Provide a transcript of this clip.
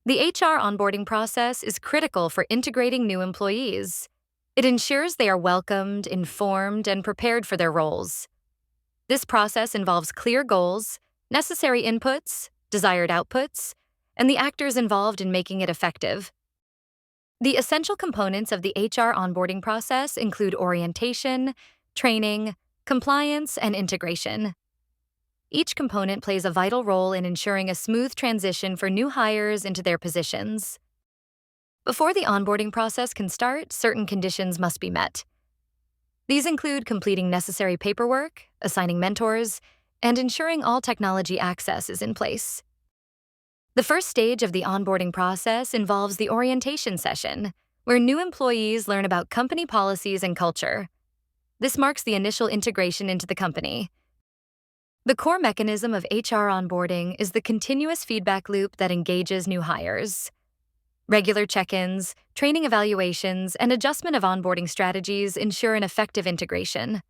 The HR onboarding process is critical for integrating new employees. It ensures they are welcomed, informed, and prepared for their roles. This process involves clear goals, necessary inputs, desired outputs, and the actors involved in making it effective. The essential components of the HR onboarding process include orientation, training, compliance, and integration. Each component plays a vital role in ensuring a smooth transition for new hires into their positions. Before the onboarding process can start, certain conditions must be met. These include completing necessary paperwork, assigning mentors, and ensuring all technology access is in place. The first stage of the onboarding process involves the orientation session, where new employees learn about company policies and culture. This marks the initial integration into the company. The core mechanism of HR onboarding is the continuous feedback loop that engages new hires. Regular check-ins, training evaluations, and adjustment of onboarding strategies ensure an effective integration.